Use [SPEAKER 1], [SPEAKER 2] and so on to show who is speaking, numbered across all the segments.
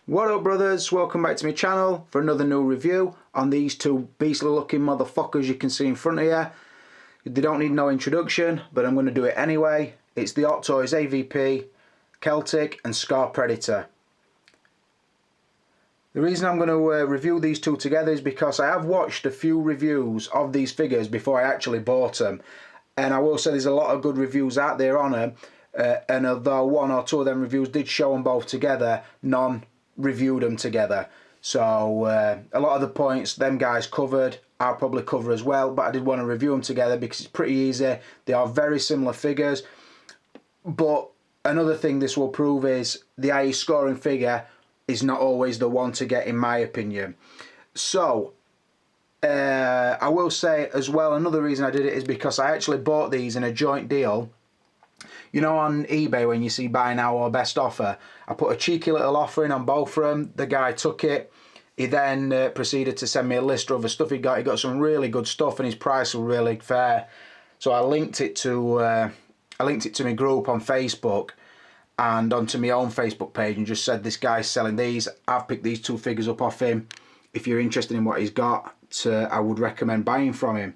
[SPEAKER 1] What up, brothers? Welcome back to my channel for another new review on these two beastly looking motherfuckers you can see in front of you. They don't need no introduction, but I'm going to do it anyway. It's the Hot Toys AVP, Celtic and Scar Predator. The reason I'm going to review these two together is because I have watched a few reviews of these figures before I actually bought them. And I will say there's a lot of good reviews out there on them. And although one or two of them reviews did show them both together, none reviewed them together. So a lot of the points them guys covered, I'll probably cover as well. But I did want to review them together because it's pretty easy. They are very similar figures. But another thing this will prove is the highest scoring figure is not always the one to get, in my opinion. So I will say as well, another reason I did it is because I actually bought these in a joint deal. You know, on eBay when you see buy now or best offer, I put a cheeky little offer in on both of them. The guy took it. He then proceeded to send me a list of the stuff he got. He got some really good stuff and his price was really fair. So I linked it to my group on Facebook and onto my own Facebook page and just said, this guy's selling these. I've picked these two figures up off him. If you're interested in what he's got, I would recommend buying from him.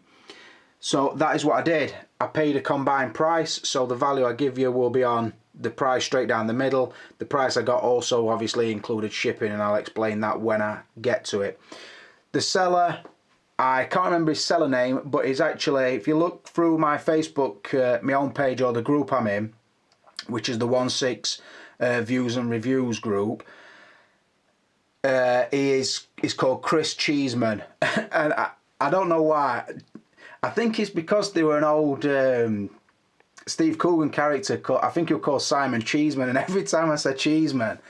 [SPEAKER 1] So that is what I did. I paid a combined price, so the value I give you will be on the price straight down the middle. The price I got also obviously included shipping, and I'll explain that when I get to it. The seller, I can't remember his seller name, but he's actually, if you look through my Facebook, my own page or the group I'm in, which is the 16 Views and Reviews group, he's called Chris Cheeseman. And I don't know why. I think it's because they were an old Steve Coogan character. I think he was called Simon Cheeseman, and every time I say Cheeseman,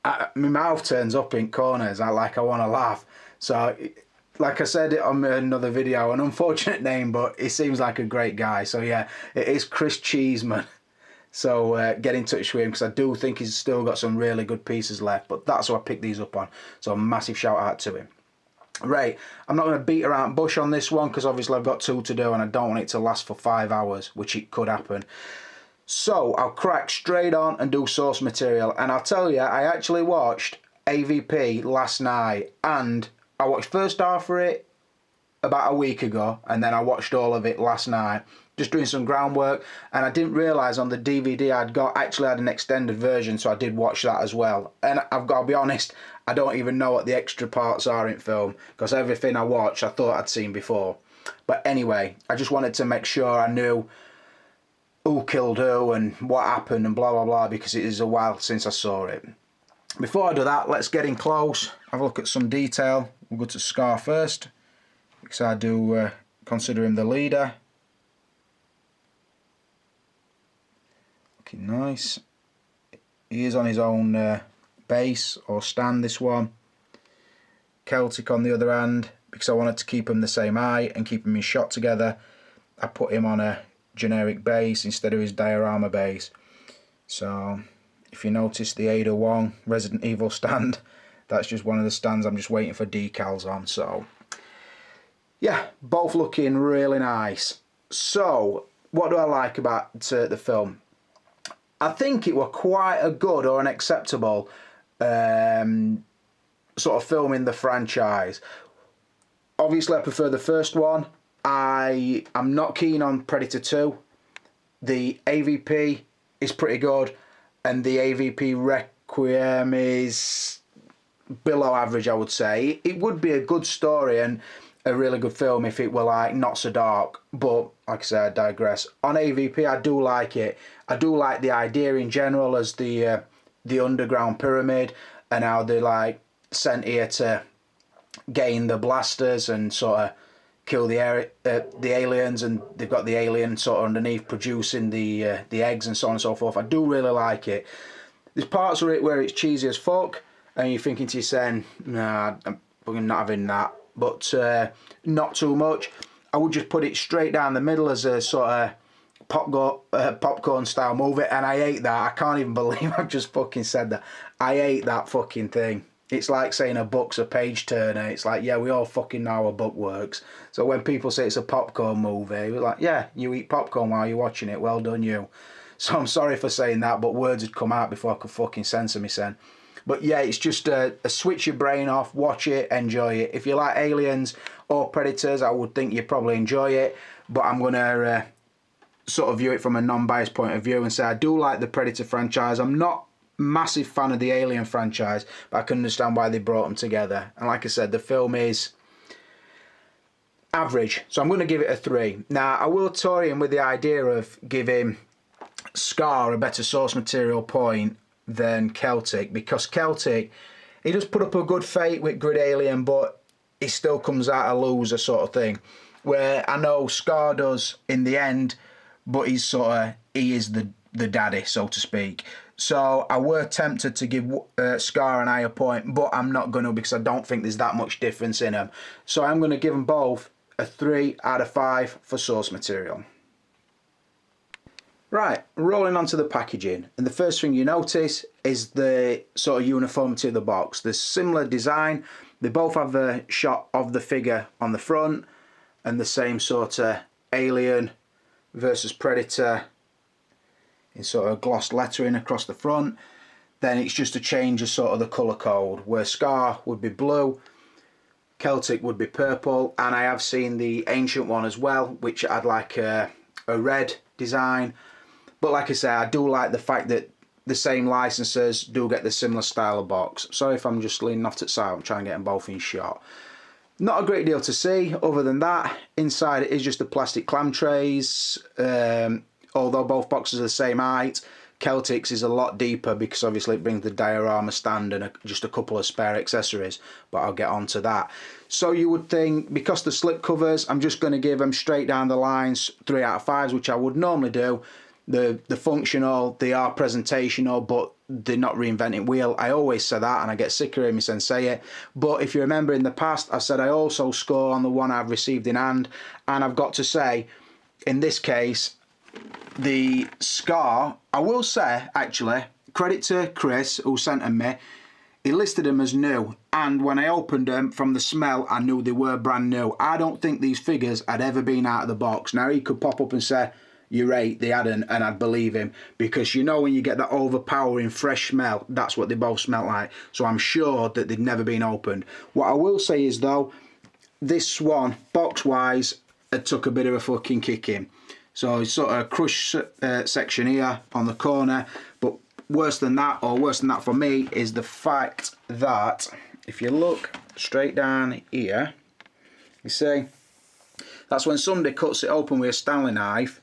[SPEAKER 1] my mouth turns up in corners. I want to laugh. So, like I said it on another video, an unfortunate name, but he seems like a great guy. So yeah, it is Chris Cheeseman. So get in touch with him because I do think he's still got some really good pieces left. But that's what I picked these up on. So a massive shout out to him. Right, I'm not going to beat around bush on this one because obviously I've got two to do and I don't want it to last for 5 hours, which it could happen. So I'll crack straight on and do source material. And I'll tell you, I actually watched AVP last night, and I watched first half of it about a week ago, and then I watched all of it last night, just doing some groundwork. And I didn't realise on the DVD I'd actually had an extended version, so I did watch that as well. And I've got to be honest, I don't even know what the extra parts are in film, because everything I watched I thought I'd seen before. But anyway, I just wanted to make sure I knew who killed who and what happened and blah blah blah, because it is a while since I saw it. Before I do that, let's get in close, have a look at some detail. We'll go to Scar first, because I do consider him the leader. Looking nice. He is on his own base or stand, this one. Celtic on the other hand, because I wanted to keep him the same height and keep him in shot together, I put him on a generic base instead of his diorama base. So if you notice the Ada Wong Resident Evil stand, that's just one of the stands I'm just waiting for decals on. So yeah, both looking really nice. So what do I like about the film? I think it were quite a good or an acceptable sort of film in the franchise. Obviously I prefer the first one. I'm not keen on Predator 2. The AVP is pretty good, and the AVP Requiem is below average, I would say. It would be a good story and a really good film if it were like not so dark, but like I said, I digress. On AVP, I do like it. I do like the idea in general as the underground pyramid, and how they're like sent here to gain the blasters and sort of kill the aliens, and they've got the alien sort of underneath producing the eggs and so on and so forth. I do really like it. There's parts of it where it's cheesy as fuck, and you're thinking to yourself, nah, I'm fucking not having that. But not too much. I would just put it straight down the middle as a sort of popcorn style movie, and I hate that. I can't even believe I've just fucking said that. I hate that fucking thing. It's like saying a book's a page turner. It's like, yeah, we all fucking know how a book works. So when people say it's a popcorn movie, we're like, yeah, you eat popcorn while you're watching it. Well done, you. So I'm sorry for saying that, but words had come out before I could fucking censor myself. But yeah, it's just a switch your brain off, watch it, enjoy it. If you like Aliens or Predators, I would think you'd probably enjoy it. But I'm going to sort of view it from a non-biased point of view and say I do like the Predator franchise. I'm not massive fan of the Alien franchise, but I can understand why they brought them together. And like I said, the film is average, so I'm going to give it a 3. Now, I will toy in with the idea of giving Scar a better source material point than Celtic, because Celtic, he does put up a good fight with Grid Alien, but he still comes out a loser sort of thing. Where I know Scar does in the end, but he is the daddy, so to speak. So I were tempted to give Scar an higher point, but I'm not going to, because I don't think there's that much difference in them. So I'm going to give them both a 3 out of 5 for source material. Right, rolling onto the packaging, and the first thing you notice is the sort of uniformity of the box. There's similar design. They both have a shot of the figure on the front and the same sort of Alien versus Predator in sort of glossed lettering across the front. Then it's just a change of sort of the colour code, where Scar would be blue, Celtic would be purple, and I have seen the Ancient one as well, which had like a red design. But like I say, I do like the fact that the same licensors do get the similar style of box. Sorry if I'm just leaning off to the side, I'm trying to get them both in shot. Not a great deal to see other than that. Inside it is just the plastic clam trays, although both boxes are the same height. Celtic's is a lot deeper because obviously it brings the diorama stand and just a couple of spare accessories, but I'll get on to that. So you would think, because the slip covers, I'm just going to give them straight down the lines 3 out of 5s, which I would normally do. The functional, they are presentational, but they're not reinventing wheel. I always say that, and I get sick of hearing me say it. But if you remember in the past, I've said I also score on the one I've received in hand, and I've got to say, in this case, the Scar, I will say, actually, credit to Chris, who sent them me, he listed them as new, and when I opened them, from the smell, I knew they were brand new. I don't think these figures had ever been out of the box. Now, he could pop up and say, you're right, they hadn't, and I'd believe him, because you know when you get that overpowering fresh smell, that's what they both smell like. So I'm sure that they'd never been opened. What I will say is, though, this one, box-wise, it took a bit of a fucking kicking. So it's sort of a crush section here on the corner, but worse than that for me, is the fact that if you look straight down here, you see, that's when somebody cuts it open with a Stanley knife,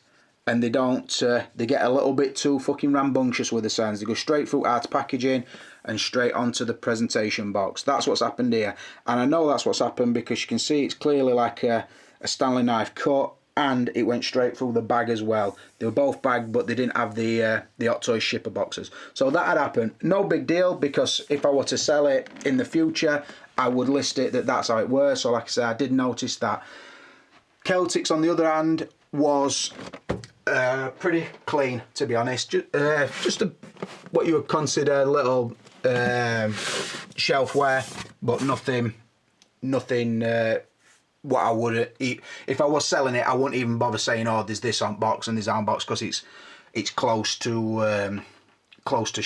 [SPEAKER 1] and they don't, they get a little bit too fucking rambunctious with the sounds. They go straight through art packaging and straight onto the presentation box. That's what's happened here. And I know that's what's happened because you can see it's clearly like a Stanley knife cut, and it went straight through the bag as well. They were both bagged, but they didn't have the Hot Toys shipper boxes. So that had happened. No big deal, because if I were to sell it in the future, I would list it that that's how it was. So like I said, I did notice that. Celtic's, on the other hand, was pretty clean, to be honest. Just what you would consider a little shelfware, but nothing what I would eat. If I was selling it, I wouldn't even bother saying, oh, there's this on box and there's on box, because it's close to close to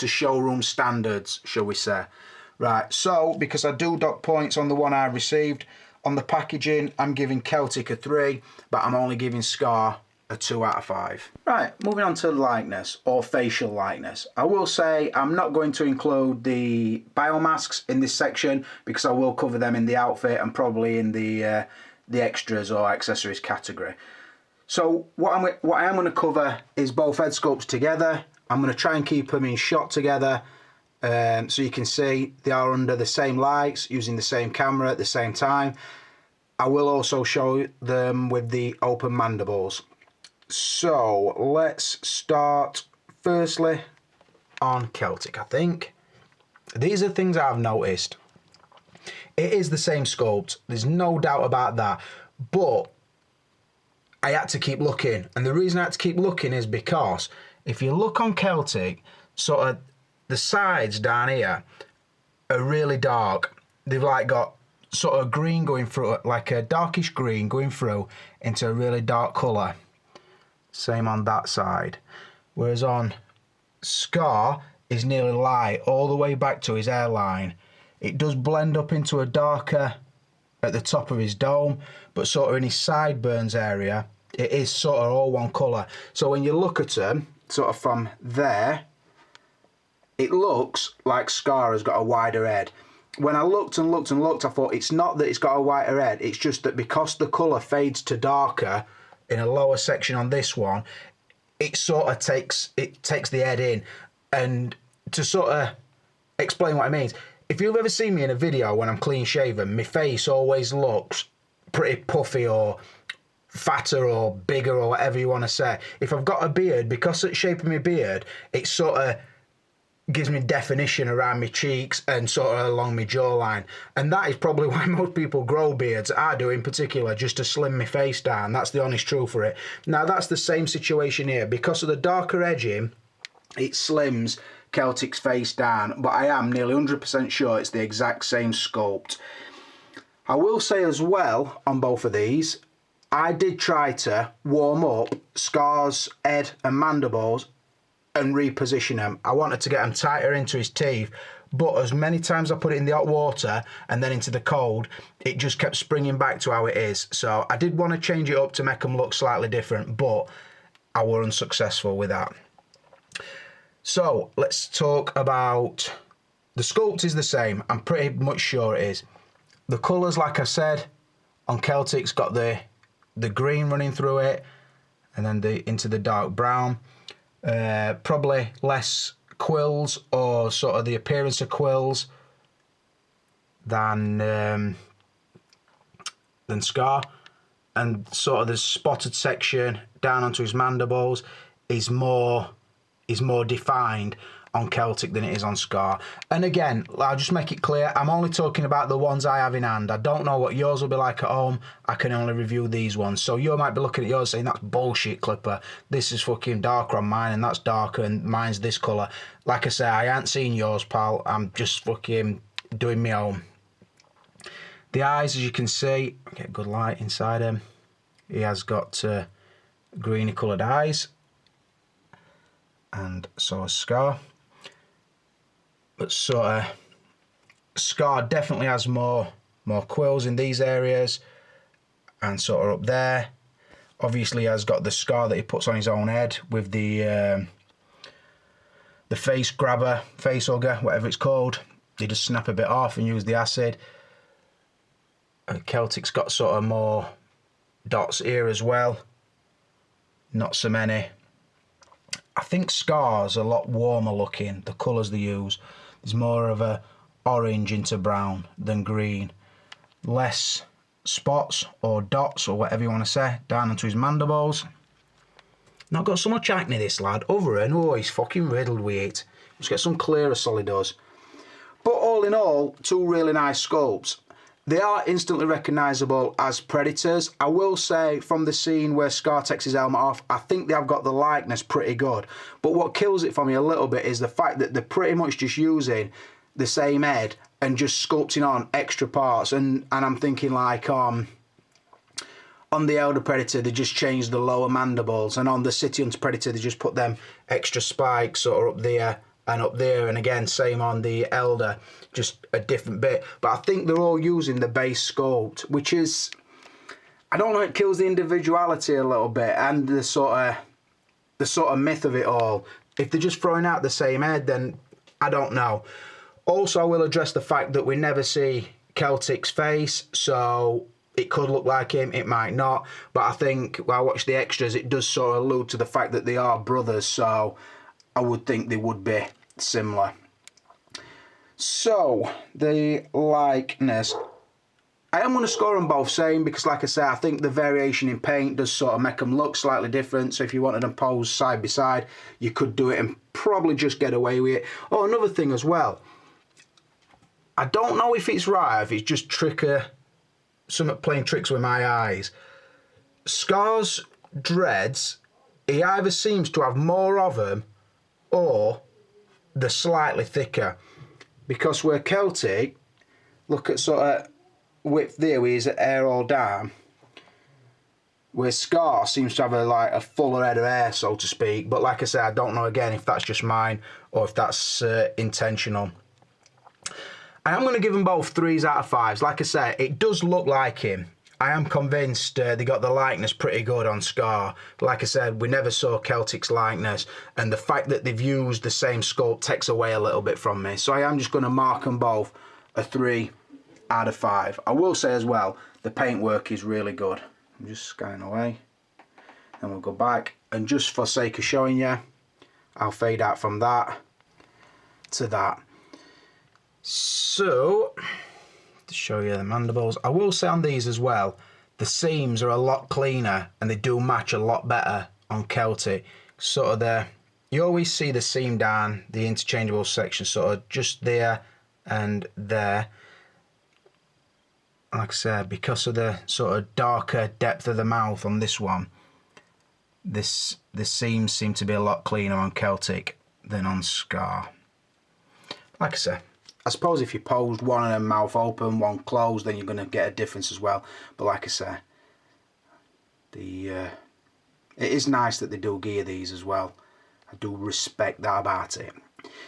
[SPEAKER 1] showroom standards, shall we say. Right, so because I do dock points on the one I received, on the packaging, I'm giving Celtic a 3, but I'm only giving Scar a 2 out of 5. Right, moving on to likeness, or facial likeness. I will say I'm not going to include the biomasks in this section, because I will cover them in the outfit and probably in the extras or accessories category. So what I am going to cover is both head sculpts together. I'm going to try and keep them in shot together. So you can see they are under the same lights, using the same camera at the same time. I will also show them with the open mandibles. So let's start firstly on Celtic. I think these are things I've noticed. It is the same sculpt, there's no doubt about that, but I had to keep looking, and the reason I had to keep looking is because if you look on Celtic, sort of the sides down here are really dark. They've like got sort of green going through, like a darkish green going through into a really dark colour. Same on that side. Whereas on Scar is nearly light all the way back to his hairline. It does blend up into a darker at the top of his dome, but sort of in his sideburns area, it is sort of all one colour. So when you look at him, sort of from there, it looks like Scar has got a wider head. When I looked and looked and looked, I thought it's not that it's got a whiter head, it's just that because the colour fades to darker in a lower section on this one, it sort of takes the head in. And to sort of explain what it means, if you've ever seen me in a video when I'm clean shaven, my face always looks pretty puffy or fatter or bigger or whatever you want to say. If I've got a beard, because of the shape of my beard, it sort of gives me definition around my cheeks and sort of along my jawline. And that is probably why most people grow beards. I do in particular, just to slim my face down. That's the honest truth for it. Now that's the same situation here. Because of the darker edging, it slims Celtic's face down, but I am nearly 100% sure it's the exact same sculpt. I will say as well on both of these, I did try to warm up Scar's head and mandibles and reposition them. I wanted to get them tighter into his teeth, but as many times I put it in the hot water and then into the cold, it just kept springing back to how it is. So I did want to change it up to make them look slightly different, but I were unsuccessful with that. So let's talk about the sculpt. Is the same. I'm pretty much sure it is. The colours, like I said, on Celtic's got the green running through it, and then into the dark brown. Probably less quills or sort of the appearance of quills than Scar, and sort of the spotted section down onto his mandibles is more defined on Celtic than it is on Scar. And again, I'll just make it clear, I'm only talking about the ones I have in hand. I don't know what yours will be like at home. I can only review these ones. So you might be looking at yours saying, that's bullshit, Clipper. This is fucking darker on mine and that's darker and mine's this colour. Like I say, I ain't seen yours, pal. I'm just fucking doing my own. The eyes, as you can see, get good light inside him. He has got greeny coloured eyes. And so has Scar. But sort of Scar definitely has more quills in these areas and sort of up there. Obviously he has got the scar that he puts on his own head with the face grabber, face hugger, whatever it's called. They just snap a bit off and use the acid. And Celtic's got sort of more dots here as well. Not so many. I think Scar's a lot warmer looking, the colours they use. There's more of a orange into brown than green. Less spots or dots or whatever you want to say down onto his mandibles. Not got so much acne, this lad, other than, oh, he's fucking riddled with it. Let's get some clearer so he does. But all in all, two really nice sculpts. They are instantly recognisable as Predators. I will say, from the scene where Scar takes his helmet off, I think they have got the likeness pretty good. But what kills it for me a little bit is the fact that they're pretty much just using the same head and just sculpting on extra parts. And I'm thinking like, on the Elder Predator, they just changed the lower mandibles. And on the City Hunter Predator, they just put them extra spikes sort of up there and up there. And again, same on the Elder, just a different bit. But I think they're all using the base sculpt, which is, I don't know, it kills the individuality a little bit and the sort of myth of it all. If they're just throwing out the same head, then I don't know. Also, I will address the fact that we never see Celtic's face, so it could look like him, it might not. But I think when I watch the extras, it does sort of allude to the fact that they are brothers, so I would think they would be similar. So, the likeness. I am going to score them both same because, like I say, I think the variation in paint does sort of make them look slightly different. So if you wanted them posed side by side, you could do it and probably just get away with it. Oh, another thing as well. I don't know if it's right, if it's just playing tricks with my eyes. Scar's dreads, he either seems to have more of them or they're slightly thicker. Because where Celtic, look at sort of width there with his hair all down. where Scar seems to have a fuller head of hair, so to speak. But like I said, I don't know again if that's just mine or if that's intentional. I am going to give them both 3s out of 5s. Like I said, it does look like him. I am convinced they got the likeness pretty good on Scar. Like I said, we never saw Celtic's likeness, and the fact that they've used the same sculpt takes away a little bit from me. So I am just going to mark them both a 3 out of 5. I will say as well, the paintwork is really good. I'm just scanning away. Then we'll go back, and just for sake of showing you, I'll fade out from that to that. So, to show you the mandibles, I will say on these as well, the seams are a lot cleaner and they do match a lot better on Celtic. Sort of you always see the seam down the interchangeable section, sort of just there and there. Like I said, because of the sort of darker depth of the mouth on this one, the seams seem to be a lot cleaner on Celtic than on Scar. Like I said, I suppose if you posed one of them mouth open, one closed, then you're going to get a difference as well. But like I say, it is nice that they do gear these as well. I do respect that about it.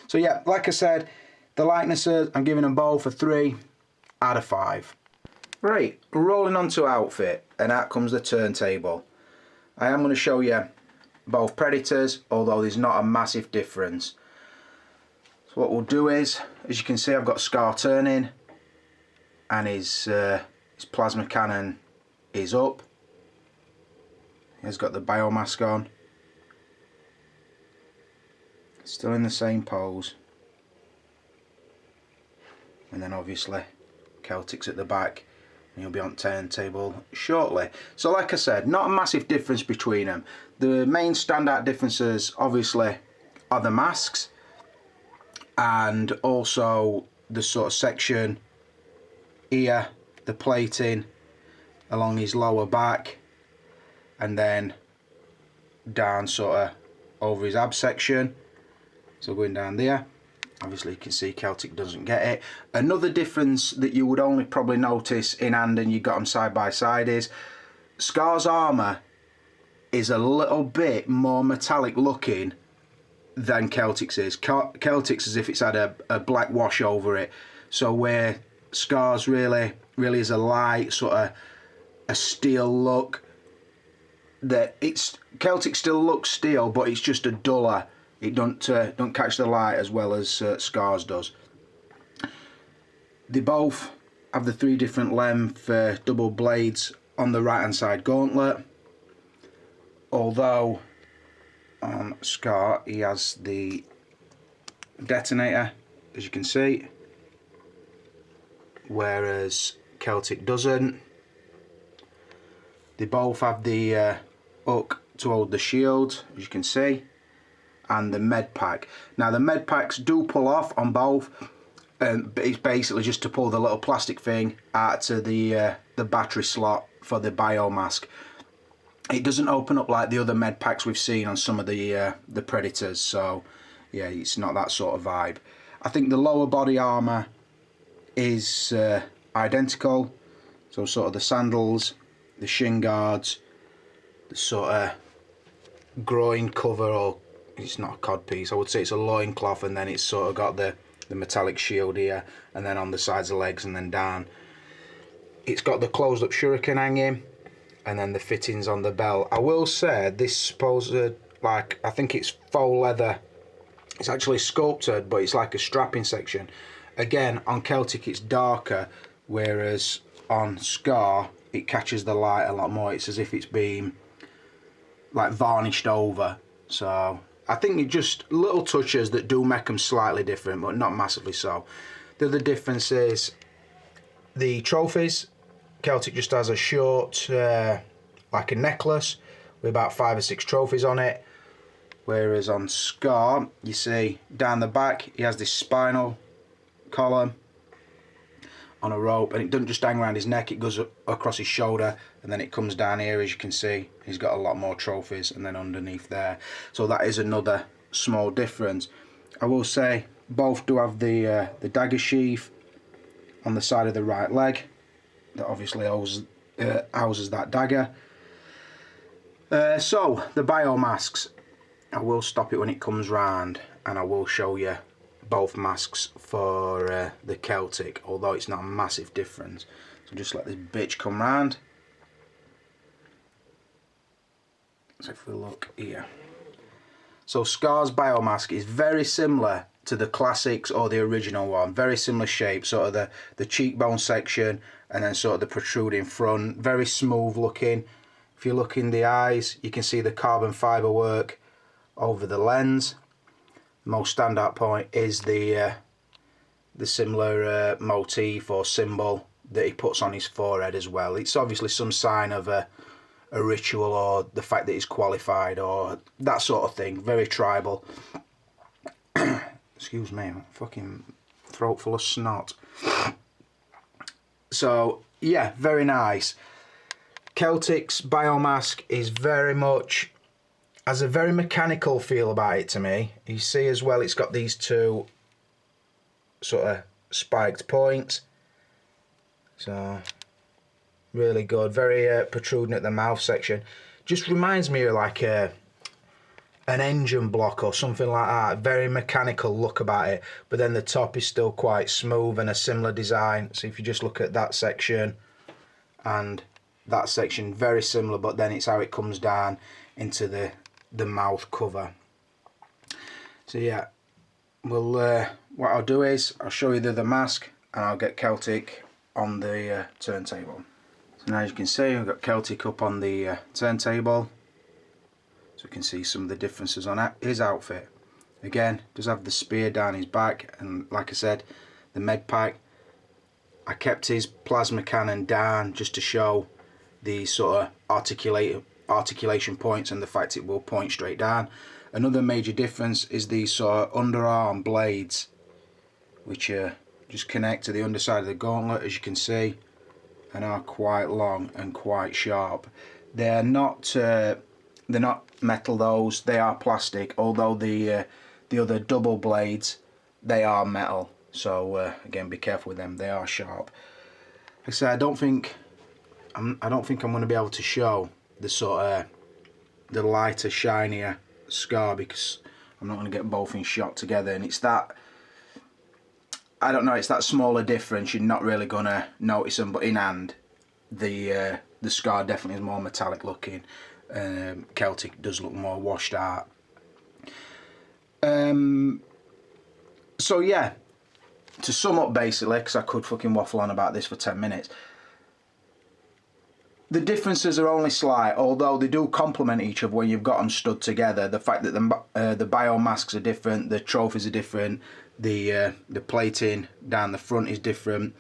[SPEAKER 1] So yeah, like I said, the likenesses, I'm giving them both a 3 out of 5. Right, rolling on to outfit, and out comes the turntable. I am going to show you both Predators, although there's not a massive difference. So what we'll do is, as you can see, I've got Scar turning, and his plasma cannon is up. He's got the biomask on. Still in the same pose. And then obviously Celtic's at the back. You'll be on turntable shortly. So like I said, not a massive difference between them. The main standout differences obviously are the masks and also the sort of section here, the plating along his lower back, and then down sort of over his ab section. So going down there. Obviously you can see Celtic doesn't get it. Another difference that you would only probably notice in hand and you got them side by side is Scar's armour is a little bit more metallic looking than Celtic's is. Celtic's as if it's had a black wash over it. So where Scar's really is a light sort of a steel look, that Celtic still looks steel, but it's just a duller. It don't catch the light as well as Scar's does. They both have the 3 different length double blades on the right hand side gauntlet, although on Scar he has the detonator, as you can see, whereas Celtic doesn't. They both have the hook to hold the shield, as you can see, and the med pack. Now the med packs do pull off on both, but it's basically just to pull the little plastic thing out to the battery slot for the biomask. It doesn't open up like the other med packs we've seen on some of the Predators, so yeah, it's not that sort of vibe. I think the lower body armour is identical, so sort of the sandals, the shin guards, the sort of groin cover, or it's not a cod piece, I would say it's a loin cloth, and then it's sort of got the metallic shield here, and then on the sides of the legs and then down. It's got the closed up shuriken hanging, and then the fittings on the belt. I will say this supposed, like, I think it's faux leather. It's actually sculpted, but it's like a strapping section. Again, on Celtic it's darker, whereas on Scar it catches the light a lot more. It's as if it's been like varnished over. So I think it's just little touches that do make them slightly different, but not massively so. The other difference is the trophies. Celtic just has a short, like a necklace with about 5 or 6 trophies on it, whereas on Scar, you see down the back he has this spinal column on a rope, and it doesn't just hang around his neck, it goes across his shoulder, and then it comes down here. As you can see, he's got a lot more trophies, and then underneath there. So that is another small difference. I will say both do have the dagger sheath on the side of the right leg that obviously houses that dagger. So the biomasks, I will stop it when it comes round and I will show you both masks for the Celtic, although it's not a massive difference. So just let this bitch come round. So if we look here, so Scar's biomask is very similar to the classics or the original one, very similar shape, sort of the cheekbone section and then sort of the protruding front, very smooth looking. If you look in the eyes, you can see the carbon fibre work over the lens. The most standout point is the similar motif or symbol that he puts on his forehead as well. It's obviously some sign of a ritual or the fact that he's qualified or that sort of thing. Very tribal. Excuse me, fucking throat full of snot. So yeah, very nice. Celtic's biomask is very much, has a very mechanical feel about it to me. You see as well, it's got these two sort of spiked points. So really good, very protruding at the mouth section. Just reminds me of like an engine block or something like that. Very mechanical look about it, but then the top is still quite smooth and a similar design. So if you just look at that section and that section, very similar, but then it's how it comes down into the mouth cover. So yeah, we'll what I'll do is I'll show you the mask and I'll get Celtic on the turntable. So now as you can see, I've got Celtic up on the turntable, so you can see some of the differences on his outfit. Again, does have the spear down his back, and like I said, the med pack. I kept his plasma cannon down just to show the sort of articulation points and the fact it will point straight down. Another major difference is these sort of underarm blades, which just connect to the underside of the gauntlet, as you can see, and are quite long and quite sharp. They're not metal, those, they are plastic, although the other double blades, they are metal. So again, be careful with them, they are sharp. Like I said, I don't think I'm going to be able to show the sort of the lighter, shinier Scar, because I'm not going to get both in shot together, and it's that, I don't know, it's that smaller difference, you're not really going to notice them, but in hand the Scar definitely is more metallic looking. Celtic does look more washed out. So yeah, to sum up basically, because I could fucking waffle on about this for 10 minutes, the differences are only slight, although they do complement each other when you've got them stood together. The fact that the biomasks are different, the trophies are different, the plating down the front is different,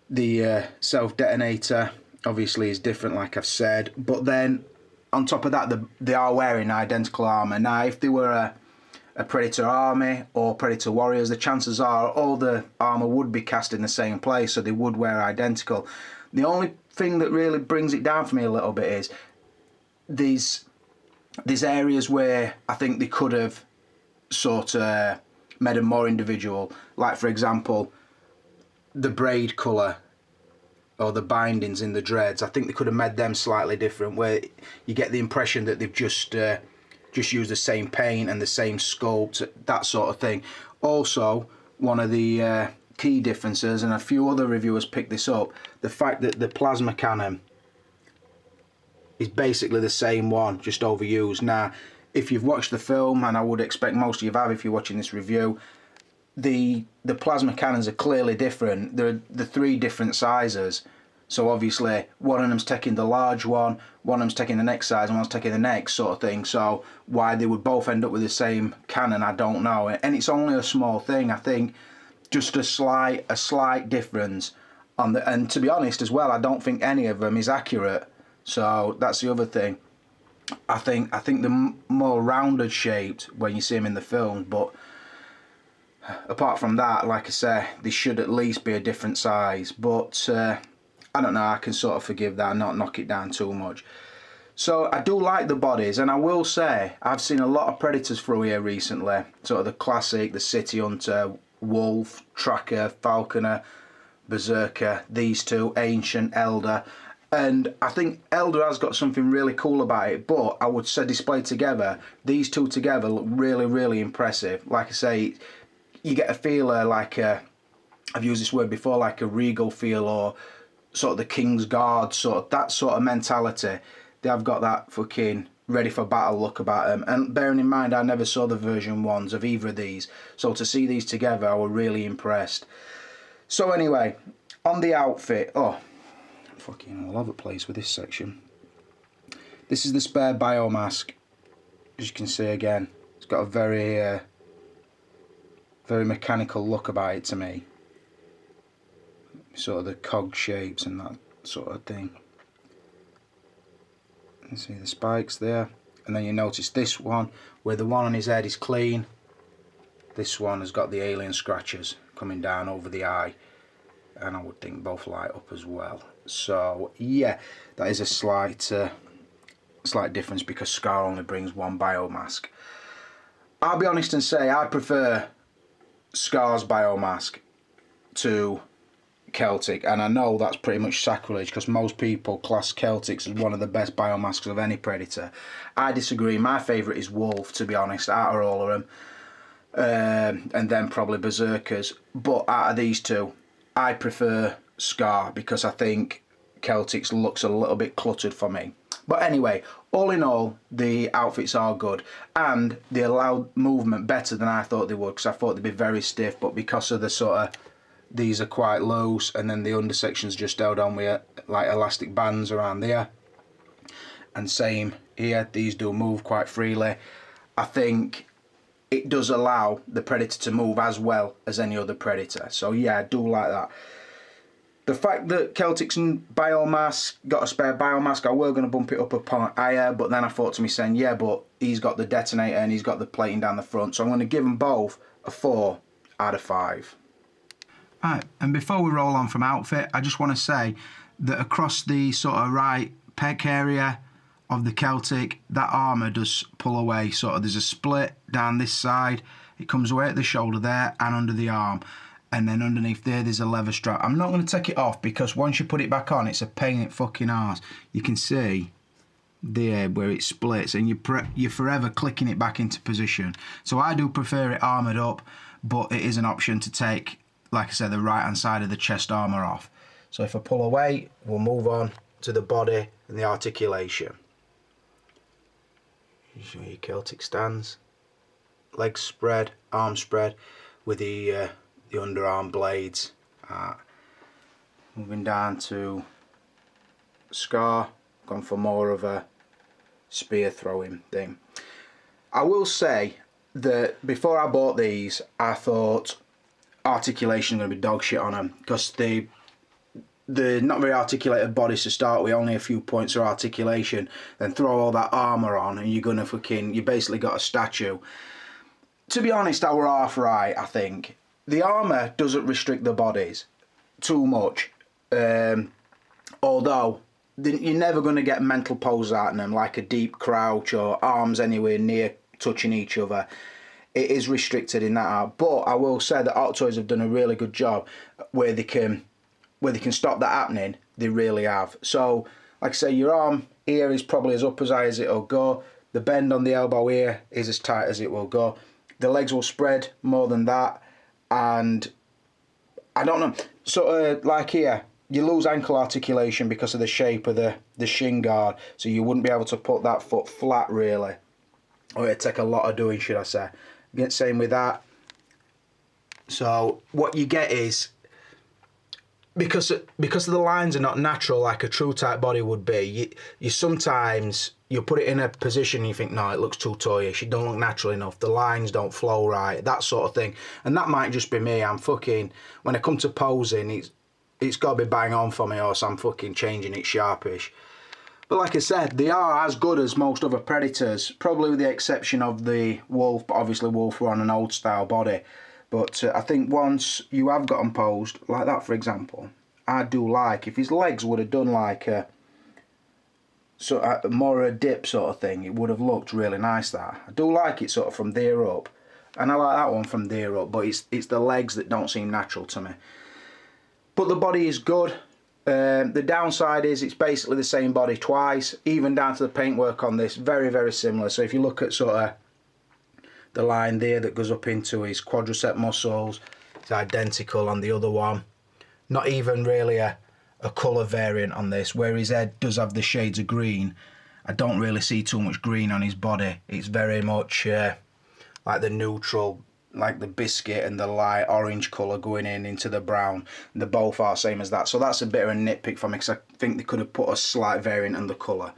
[SPEAKER 1] the self-detonator obviously is different, like I've said, but then on top of that, they are wearing identical armour. Now, if they were a Predator army or Predator warriors, the chances are all the armour would be cast in the same place, so they would wear identical. The only thing that really brings it down for me a little bit is these areas where I think they could have sort of made them more individual. Like, for example, the braid colour or the bindings in the dreads. I think they could have made them slightly different, where you get the impression that they've just used the same paint and the same sculpt, that sort of thing. Also, one of the key differences, and a few other reviewers picked this up, the fact that the plasma cannon is basically the same one, just overused. Now, if you've watched the film, and I would expect most of you have if you're watching this review, the plasma cannons are clearly different. They're the 3 different sizes. So obviously one of them's taking the large one of them's taking the next size, and one's taking the next, sort of thing. So why they would both end up with the same cannon, I don't know. And it's only a small thing. I think just a slight difference on the, and to be honest as well, I don't think any of them is accurate. So that's the other thing. I think they're more rounded shaped when you see them in the film, but apart from that, like I say, they should at least be a different size. But I don't know, I can sort of forgive that and not knock it down too much. So I do like the bodies, and I will say I've seen a lot of Predators through here recently. Sort of the classic, the City Hunter, Wolf, Tracker, Falconer, Berserker, these two, Ancient, Elder. And I think Elder has got something really cool about it, but I would say displayed together, these two together look really, really impressive. Like I say, you get a feel like I've used this word before, like a regal feel, or sort of the King's Guard, sort of that sort of mentality. They have got that fucking ready for battle look about them. And bearing in mind, I never saw the version 1s of either of these, so to see these together, I was really impressed. So anyway, on the outfit, oh, fucking all over the place with this section. This is the spare biomask. As you can see again, it's got a very very mechanical look about it to me. Sort of the cog shapes and that sort of thing. You see the spikes there, and then you notice this one where the one on his head is clean. This one has got the alien scratches coming down over the eye, and I would think both light up as well. So yeah, that is a slight difference because Scar only brings one biomask. I'll be honest and say I prefer Scar's biomask to Celtic, and I know that's pretty much sacrilege because most people class Celtics as one of the best biomasks of any Predator. I disagree. My favourite is Wolf, to be honest, out of all of them, and then probably Berserkers. But out of these two, I prefer Scar because I think Celtics looks a little bit cluttered for me. But anyway, all in all, the outfits are good, and they allow movement better than I thought they would, because I thought they'd be very stiff, but because of the sort of, these are quite loose, and then the undersection's just held on with like elastic bands around there. And same here, these do move quite freely. I think it does allow the Predator to move as well as any other Predator. So yeah, I do like that. The fact that Celtic's biomask got a spare biomask, I were going to bump it up a point higher, but then I thought to me saying, yeah, but he's got the detonator and he's got the plating down the front, so I'm going to give them both a 4 out of 5. Right, and before we roll on from outfit, I just want to say that across the sort of right pec area of the Celtic, that armour does pull away. Sort of there's a split down this side, it comes away at the shoulder there and under the arm. And then underneath there's a leather strap. I'm not going to take it off because once you put it back on, it's a pain in the fucking arse. You can see there where it splits, and you're forever clicking it back into position. So I do prefer it armoured up, but it is an option to take, like I said, the right hand side of the chest armour off. So if I pull away, we'll move on to the body and the articulation. Show you Celtic stance. Legs spread, arms spread, with the underarm blades. Moving down to Scar, gone for more of a spear throwing thing. I will say that before I bought these, I thought articulation was going to be dog shit on them because they're not very articulated bodies to start with, only a few points of articulation. Then throw all that armour on and you basically got a statue. To be honest, I were half right, I think. The armour doesn't restrict the bodies too much, although you're never going to get mental poses out of them, like a deep crouch or arms anywhere near touching each other. It is restricted in that art, but I will say that Hot Toys have done a really good job where they can stop that happening. They really have. So, like I say, your arm here is probably as up as high as it'll go. The bend on the elbow here is as tight as it will go. The legs will spread more than that. And I don't know, sort of like here, you lose ankle articulation because of the shape of the shin guard, so you wouldn't be able to put that foot flat really, or it'd take a lot of doing, should I say. Same with that. So what you get is, because the lines are not natural like a true type body would be, you sometimes you put it in a position and you think, no, it looks too toyish, it don't look natural enough, the lines don't flow right, that sort of thing. And that might just be me. I'm fucking, when I come to posing, it's got to be bang on for me, or so I'm fucking changing it sharpish. But like I said, they are as good as most other Predators, probably with the exception of the Wolf, but obviously Wolf were on an old style body. But I think once you have got them posed, like that for example, I do like, if his legs would have done like a more a dip sort of thing, it would have looked really nice. That I do like it sort of from there up, and I like that one from there up, but it's the legs that don't seem natural to me. But the body is good. The downside is it's basically the same body twice, even down to the paintwork on this, very, very similar. So if you look at sort of the line there that goes up into his quadricep muscles, it's identical on the other one. Not even really a colour variant on this, where his head does have the shades of green. I don't really see too much green on his body. It's very much like the neutral, like the biscuit and the light orange colour going into the brown. And they both are same as that. So that's a bit of a nitpick for me, because I think they could have put a slight variant in the colour.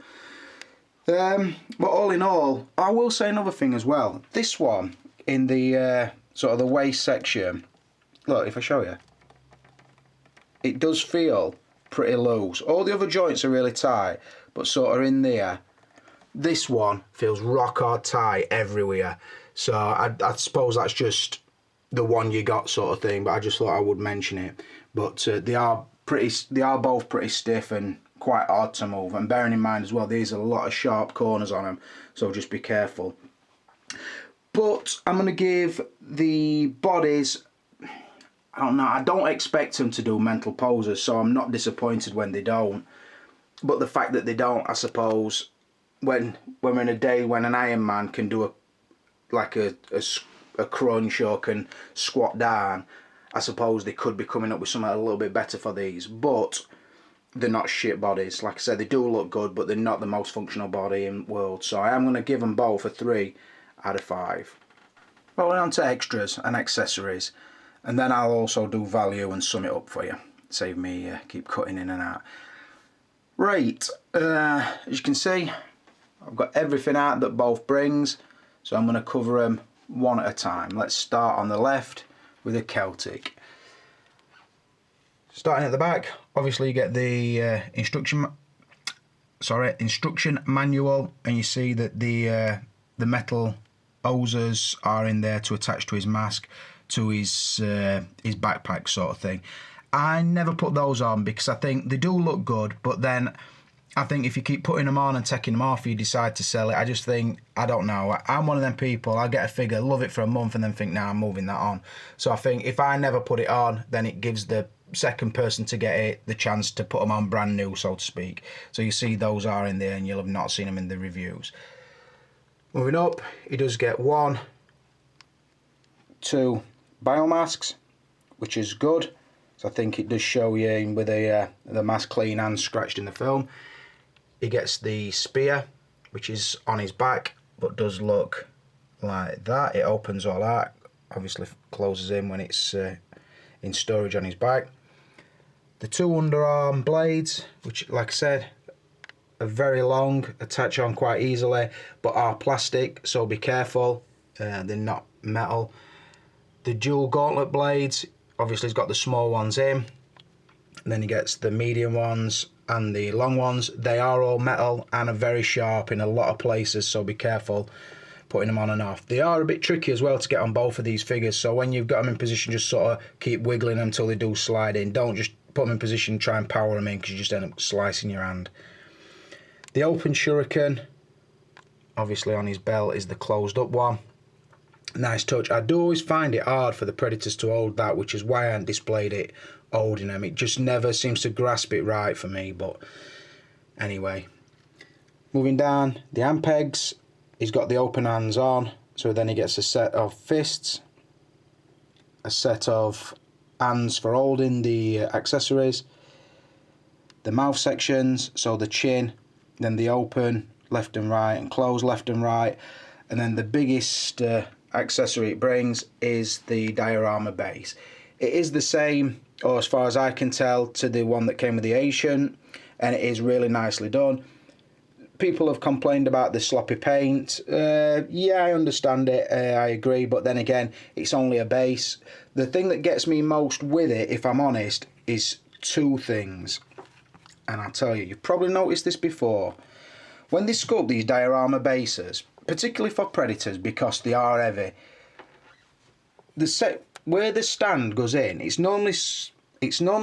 [SPEAKER 1] But all in all, I will say another thing as well. This one, in the sort of the waist section, look, if I show you, it does feel pretty loose. All the other joints are really tight, but sort of in there, this one feels rock hard tight everywhere. So I suppose that's just the one you got sort of thing, but I just thought I would mention it. But they are both pretty stiff and quite hard to move. And bearing in mind as well, there's a lot of sharp corners on them, so just be careful. But I'm going to give the bodies, I don't know, I don't expect them to do mental poses, so I'm not disappointed when they don't. But the fact that they don't, I suppose, when we're in a day when an Iron Man can do a crunch or can squat down, I suppose they could be coming up with something a little bit better for these. But they're not shit bodies. Like I said, they do look good, but they're not the most functional body in the world. So I am going to give them both a 3 out of 5. Rolling on to extras and accessories, and then I'll also do value and sum it up for you. Save me keep cutting in and out. Right, as you can see, I've got everything out that both brings, so I'm going to cover them one at a time. Let's start on the left with a Celtic. Starting at the back, obviously you get the instruction manual, and you see that the metal hoses are in there to attach to his mask, to his backpack sort of thing. I never put those on because I think they do look good, but then I think if you keep putting them on and taking them off, you decide to sell it. I just think, I don't know, I'm one of them people, I get a figure, love it for a month and then think, nah, I'm moving that on. So I think if I never put it on, then it gives the second person to get it the chance to put them on brand new, so to speak. So you see those are in there and you'll have not seen them in the reviews. Moving up, he does get 1, 2 biomasks, which is good. So I think it does show you with the mask clean and scratched in the film. He gets the spear, which is on his back, but does look like that. It opens all out, obviously closes in when it's in storage on his back. The 2 underarm blades, which, like I said, are very long, attach on quite easily, but are plastic, so be careful, they're not metal. The dual gauntlet blades, obviously he's got the small ones in, and then he gets the medium ones and the long ones. They are all metal and are very sharp in a lot of places, so be careful putting them on and off. They are a bit tricky as well to get on both of these figures, so when you've got them in position, just sort of keep wiggling them until they do slide in. Don't just put them in position and try and power them in, because you just end up slicing your hand. The open shuriken, obviously on his belt, is the closed up one. Nice touch. I do always find it hard for the Predators to hold that, which is why I haven't displayed it holding them. It just never seems to grasp it right for me, but anyway. Moving down, the hand pegs, he's got the open hands on, so then he gets a set of fists, a set of hands for holding the accessories, the mouth sections, so the chin, then the open left and right and close left and right, and then the biggest accessory it brings is the diorama base. It is the same, or as far as I can tell, to the one that came with the Ancient, and it is really nicely done. People have complained about the sloppy paint. Yeah, I understand it, I agree, but then again, it's only a base. The thing that gets me most with it, if I'm honest, is 2 things. And I'll tell you, you've probably noticed this before. When they sculpt these diorama bases, particularly for Predators, because they are heavy, where the stand goes in, it's normally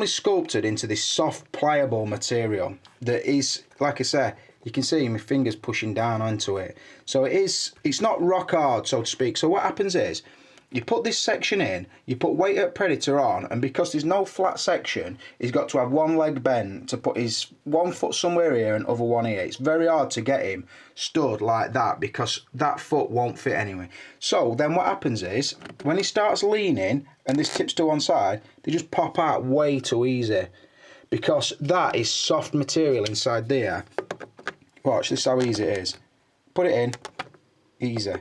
[SPEAKER 1] sculpted into this soft, pliable material that is, like I say, you can see my fingers pushing down onto it. So it's not rock hard, so to speak. So what happens is, You put this section in, you put Weight at Predator on, and because there's no flat section, he's got to have one leg bent to put his one foot somewhere here and other one here. It's very hard to get him stood like that because that foot won't fit anyway. So then what happens is, when he starts leaning and this tips to one side, they just pop out way too easy because that is soft material inside there. Watch, this is how easy it is. Put it in, easy.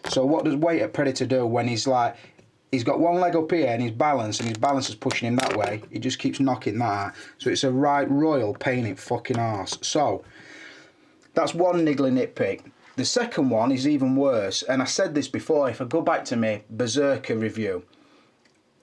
[SPEAKER 1] So what does Weight at Predator do when he's like, he's got one leg up here and his balance is pushing him that way. He just keeps knocking that out. So it's a right royal pain in fucking arse. So that's one niggly nitpick. The second one is even worse, and I said this before, if I go back to my Berserker review,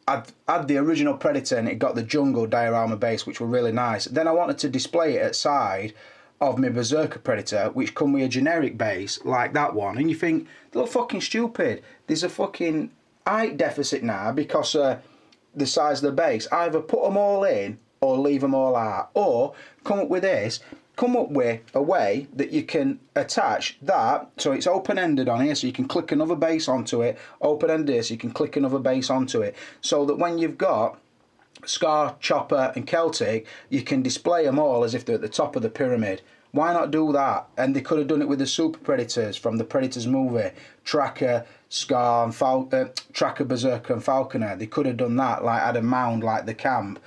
[SPEAKER 1] I'd had the original Predator and it got the jungle diorama base, which were really nice. Then I wanted to display it at side of my Berserker Predator, which come with a generic base like that one, and you think, they look fucking stupid. There's a fucking height deficit now because of the size of the base. Either put them all in or leave them all out, or come up with this. Come up with a way that you can attach that so it's open-ended on here, so you can click another base onto it, open-ended here so you can click another base onto it, so that when you've got Scar, Chopper and Celtic, you can display them all as if they're at the top of the pyramid. Why not do that? And they could have done it with the Super Predators from the Predators movie, Tracker, Scar and Tracker, Berserker and Falconer. They could have done that, like had a mound like the camp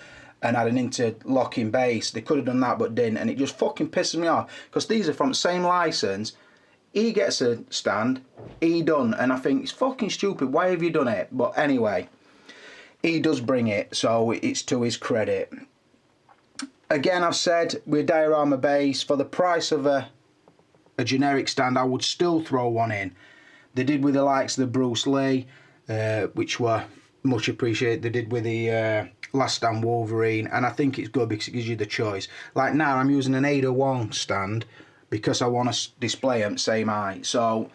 [SPEAKER 1] and had an interlocking base. They could have done that but didn't, and it just fucking pisses me off because these are from the same license. He gets a stand, he done, and I think it's fucking stupid. Why have you done it? But anyway, he does bring it, so it's to his credit. Again, I've said with diorama base, for the price of a generic stand, I would still throw one in. They did with the likes of the Bruce Lee, which were much appreciated. They did with the Last Stand Wolverine, and I think it's good because it gives you the choice. Like now, I'm using an Ada Wong stand because I want to display them same height. So,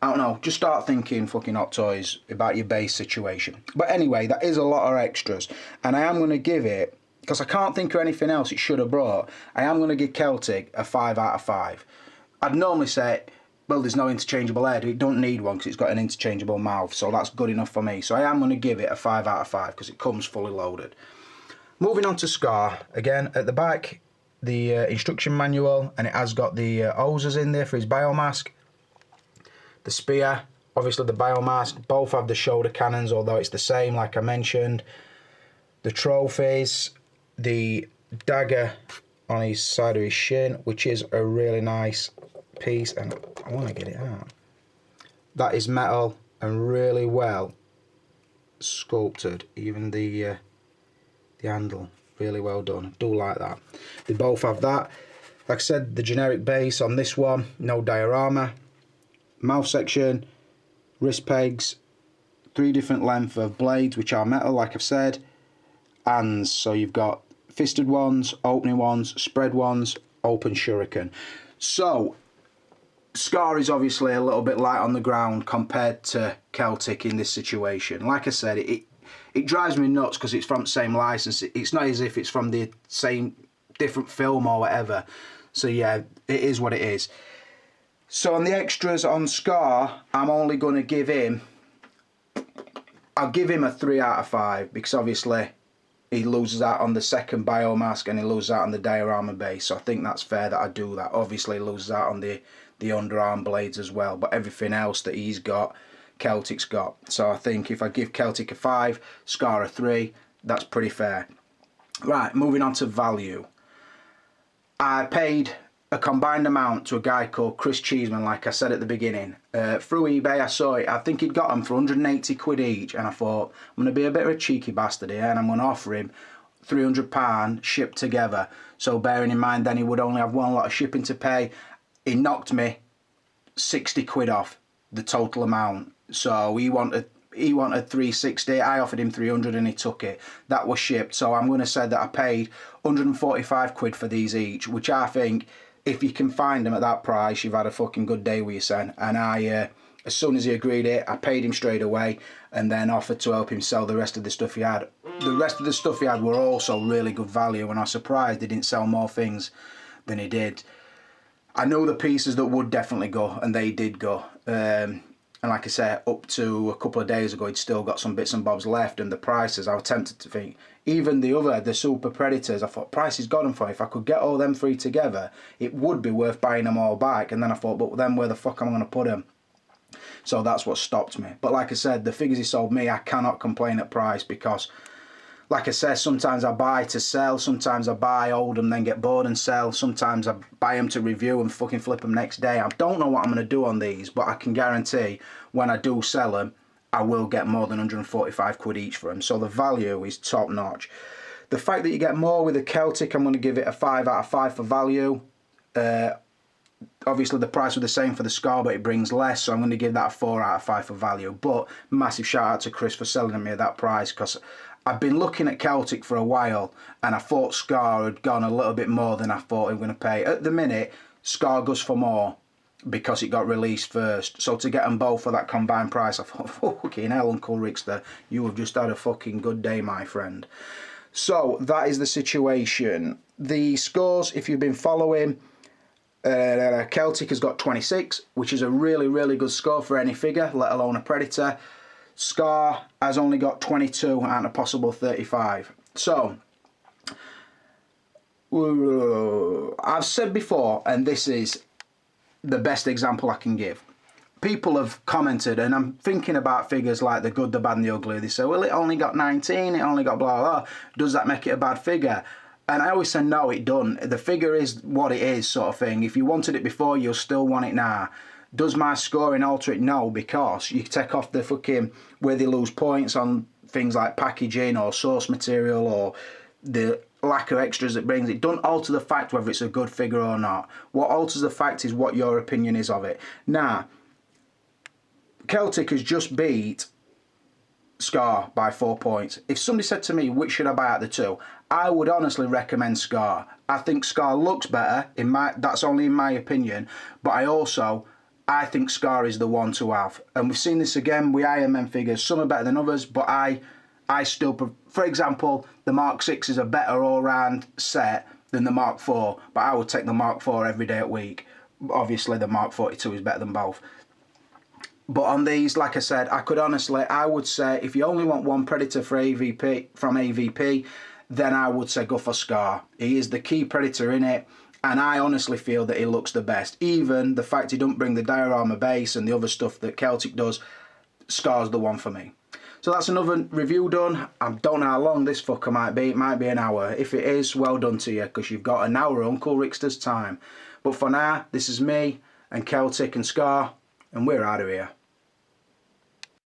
[SPEAKER 1] I don't know, just start thinking, fucking Hot Toys, about your base situation. But anyway, that is a lot of extras, and I am going to give it, because I can't think of anything else it should have brought, I am going to give Celtic a 5 out of 5. I'd normally say, well, there's no interchangeable head. It don't need one because it's got an interchangeable mouth, so that's good enough for me. So I am going to give it a 5 out of 5 because it comes fully loaded. Moving on to Scar. Again, at the back, the instruction manual, and it has got the hoses in there for his biomask. The spear, obviously the biomask. Both have the shoulder cannons, although it's the same, like I mentioned. The trophies, the dagger on his side of his shin, which is a really nice piece, and I want to get it out. That is metal and really well sculpted. Even the handle, really well done. I do like that. They both have that. Like I said, the generic base on this one, no diorama. Mouth section, wrist pegs, 3 different lengths of blades, which are metal, like I've said. Hands, so you've got fisted ones, opening ones, spread ones, open shuriken. So Scar is obviously a little bit light on the ground compared to Celtic in this situation. Like I said, it drives me nuts because it's from the same license. It's not as if it's from the same different film or whatever. So yeah, it is what it is. So on the extras on Scar, I'm only going to give him, I'll give him a 3 out of 5 because obviously he loses out on the second biomask and he loses out on the diorama base. So I think that's fair that I do that. Obviously he loses out on the underarm blades as well, but everything else that he's got, Celtic's got. So I think if I give Celtic a 5, Scar a 3, that's pretty fair. Right, moving on to value. I paid a combined amount to a guy called Chris Cheeseman, like I said at the beginning. Through eBay, I saw it. I think he'd got them for 180 quid each, and I thought, I'm going to be a bit of a cheeky bastard here, and I'm going to offer him £300 shipped together. So bearing in mind then he would only have one lot of shipping to pay, he knocked me 60 quid off the total amount. So he wanted 360, I offered him 300 and he took it. That was shipped, so I'm going to say that I paid 145 quid for these each, which I think, if you can find them at that price, you've had a fucking good day with your son. And I, as soon as he agreed it, I paid him straight away and then offered to help him sell the rest of the stuff he had. The rest of the stuff he had were also really good value, and I was surprised he didn't sell more things than he did. I know the pieces that would definitely go, and they did go. And like I said, up to a couple of days ago, he'd still got some bits and bobs left, and the prices, I was tempted to think, even the Super Predators, I thought, price has got them for. If I could get all them three together, it would be worth buying them all back. And then I thought, but then where the fuck am I going to put them? So that's what stopped me. But like I said, the figures he sold me, I cannot complain at price, because like I said, sometimes I buy to sell, sometimes I buy, hold them, then get bored and sell. Sometimes I buy them to review and fucking flip them next day. I don't know what I'm going to do on these, but I can guarantee when I do sell them, I will get more than 145 quid each for them. So the value is top notch. The fact that you get more with the Celtic, I'm going to give it a 5 out of 5 for value. Obviously the price was the same for the Scar, but it brings less, so I'm going to give that a 4 out of 5 for value. But massive shout out to Chris for selling me at that price, because I've been looking at Celtic for a while, and I thought Scar had gone a little bit more than I thought he was going to pay. At the minute, Scar goes for more because it got released first. So to get them both for that combined price, I thought, fucking hell, Uncle Rickster, you have just had a fucking good day, my friend. So that is the situation. The scores, if you've been following, Celtic has got 26, which is a really, really good score for any figure, let alone a Predator. Scar has only got 22 and a possible 35. So, I've said before, and this is the best example I can give. People have commented, and I'm thinking about figures like the good, the bad and the ugly. They say, well, it only got 19, it only got blah, blah. Does that make it a bad figure? And I always say, no, it doesn't. The figure is what it is, sort of thing. If you wanted it before, you'll still want it now. Does my scoring alter it? No, because you take off the fucking where they lose points on things like packaging or source material or the lack of extras it brings. It doesn't alter the fact whether it's a good figure or not. What alters the fact is what your opinion is of it. Now, Celtic has just beat Scar by 4 points. If somebody said to me, which should I buy out the two, I would honestly recommend Scar. I think Scar looks better, that's only in my opinion, but I think Scar is the one to have. And we've seen this again with Iron Man figures. Some are better than others, but I still, for example, the Mark 6 is a better all-round set than the Mark 4, but I would take the Mark 4 every day of the week. Obviously, the Mark 42 is better than both. But on these, like I said, I would say if you only want one Predator for AVP, from AVP, then I would say go for Scar. He is the key Predator in it. And I honestly feel that he looks the best. Even the fact he don't bring the diorama base and the other stuff that Celtic does, Scar's the one for me. So that's another review done. I don't know how long this fucker might be. It might be an hour. If it is, well done to you, because you've got an hour of Uncle Rickster's time. But for now, this is me and Celtic and Scar, and we're out of here.